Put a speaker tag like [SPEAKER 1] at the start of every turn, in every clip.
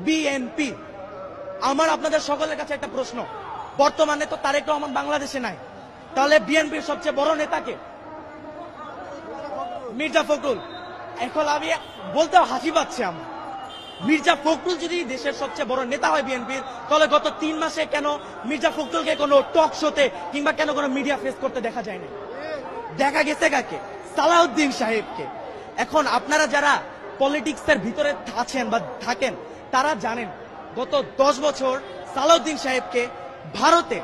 [SPEAKER 1] BNP. আমার আপনাদের সকলের কাছে একটা প্রশ্ন, বর্তমানে তো তারেক রহমান বাংলাদেশে নাই, তাহলে বিএনপির সবচেয়ে বড় নেতাকে? মির্জা ফখরুল। এখন আমি বলতে হাসি পাচ্ছে আমার, মির্জা ফখরুল যদি দেশের সবচেয়ে বড় নেতা হয় বিএনপির, তাহলে গত 3 মাসে কেন মির্জা ফখরুলকে কোনো টক শোতে কিংবা কেন কোনো মিডিয়া ফেস করতে দেখা যায় না? দেখা গেছে কাকে? সালাউদ্দিন সাহেবকে। এখন আপনারা যারা পলিটিক্সের ভিতরে আছেন বা থাকেন তারা জানেন গত 10 বছর সালাউদ্দিন সাহেবকে ভারতে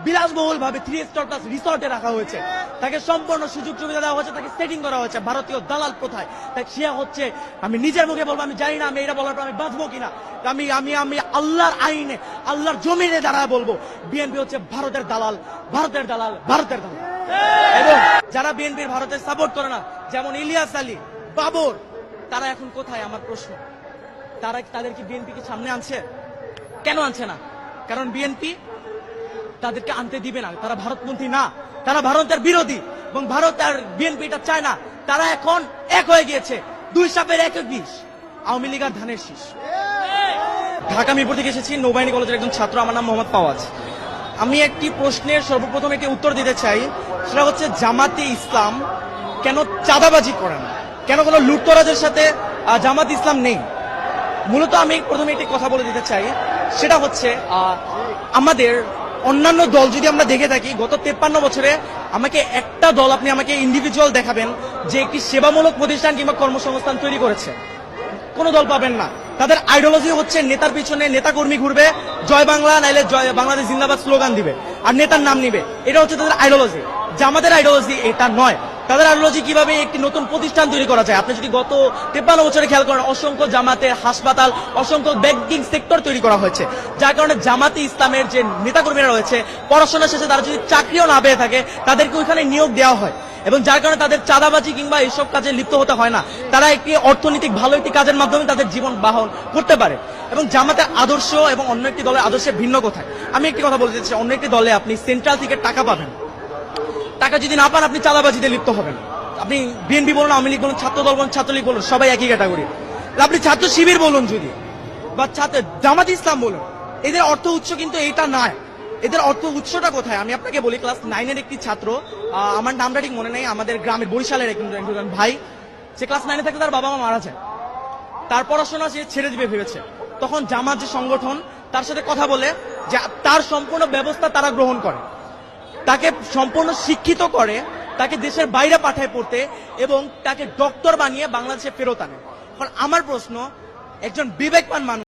[SPEAKER 1] বিলাসবহুল ভাবে 3 স্টার প্লাস রিসর্টে রাখা হয়েছে, তাকে সম্পূর্ণ সুযোগ সুবিধা দেওয়া হয়েছে, তাকে সেটিং করা হয়েছে ভারতীয় দালাল প্রথায়। তাই সে হচ্ছে, আমি নিজের মুখে বলবো, আমি জানি না আমি এটা বলার পর আমি বাঁচবো কিনা, আমি আমি আমি আল্লাহর আইনে আল্লাহর জমিনে দাঁড়ায় বলবো, বিএনপি হচ্ছে ভারতের দালাল, ভারতের দালাল, ভারতের দালাল। এবং যারা বিএনপির ভারতের সাপোর্ট করে না, যেমন ইলিয়াস আলী, বাবর, তারা এখন কোথায়? আমার প্রশ্ন, তাদের কি বিএনপি কি সামনে আনছে? কেন আনছে না? কারণ বিএনপি তাদেরকে আনতে দিবে না, তারা ভারতপন্থী না, তারা ভারতের বিরোধী, এবং ভারত আর বিএনপি এটা চায় না। তারা এখন এক হয়ে গিয়েছে, 2 সাপের 1 বিষ, আওয়ামী লীগ আর ধানের শীষ। ঢাকা মিরপুর থেকে এসেছি, নৌবাহিনী কলেজের একজন ছাত্র, আমার নাম মোহাম্মদ ফাওয়াজ। আমি একটি প্রশ্নের সর্বপ্রথম একটি উত্তর দিতে চাই, সেটা হচ্ছে জামাতে ইসলাম কেন চাঁদাবাজি করে না, কেন কোনো লুটতরাজের সাথে জামাত ইসলাম নেই? মূলত আমি প্রথমে একটি কথা বলে দিতে চাই, সেটা হচ্ছে আমাদের অন্যান্য দল যদি আমরা দেখে থাকি, গত 53 বছরে আমাকে একটা দল, আপনি আমাকে ইন্ডিভিজুয়াল দেখাবেন যে একটি সেবামূলক প্রতিষ্ঠান কিংবা কর্মসংস্থান তৈরি করেছে? কোন দল পাবেন না। তাদের আইডিওলজি হচ্ছে নেতার পিছনে নেতা কর্মী ঘুরবে, জয় বাংলা নাইলে জয় বাংলাদেশ জিন্দাবাদ স্লোগান দিবে আর নেতার নাম নিবে, এটা হচ্ছে তাদের আইডিওলজি। জামাতের আইডিওলজি এটা নয়। তাদের আইডিওলজি কিভাবে একটি নতুন প্রতিষ্ঠান তৈরি করা যায়। আপনি যদি গত 53 বছরে খেয়াল করেন, অসংখ্য জামাতের হাসপাতাল, অসংখ্য ব্যাংকিং সেক্টর তৈরি করা হয়েছে, যার কারণে জামাতে ইসলামের যে নেতাকর্মীরা রয়েছে, পড়াশোনা শেষে তারা যদি চাকরিও না পেয়ে থাকে, তাদেরকে ওইখানে নিয়োগ দেওয়া হয়, এবং যার কারণে তাদের চাঁদাবাজি কিংবা এইসব কাজে লিপ্ত হতে হয় না। তারা একটি অর্থনৈতিক ভালো একটি কাজের মাধ্যমে তাদের জীবন বাহন করতে পারে। এবং জামাতের আদর্শ এবং অন্য একটি দলের আদর্শে ভিন্ন কোথায়? আমি একটি কথা বলতে চাই, অন্য একটি দলে আপনি সেন্ট্রাল থেকে টাকা পাবেন, টাকা যদি না পান আপনি চাঁদাবাজিতে লিপ্ত হবেন। আপনি বিএনপি বলুন, আওয়ামী লীগ বলুন, ছাত্রদল বলুন, ছাত্রলীগ বলুন, সবাই একই ক্যাটাগরি। আপনি ছাত্র শিবির বলুন যদি, বা জামাত ইসলাম বলুন, এদের অর্থ উৎস কিন্তু এটা নয়। এদের অর্থ উৎসটা কোথায়? আমি আপনাকে বলি, ক্লাস 9-এর একটি ছাত্র, আমার নামটা ঠিক মনে নেই, আমাদের গ্রামের বরিশালের একজন ভাই, সে ক্লাস 9-এ থাকতে তার বাবা মা মারা যায়, তার পড়াশোনা সে ছেড়ে দিবে ভেবেছে। তখন জামাত যে সংগঠন তার সাথে কথা বলে, যে তার সম্পূর্ণ ব্যবস্থা তারা গ্রহণ করে, তাকে সম্পূর্ণ শিক্ষিত করে, তাকে দেশের বাইরে পাঠায় পড়তে, এবং তাকে ডক্টর বানিয়ে বাংলাদেশে ফেরত আনে। এখন আমার প্রশ্ন, একজন বিবেকবান মানুষ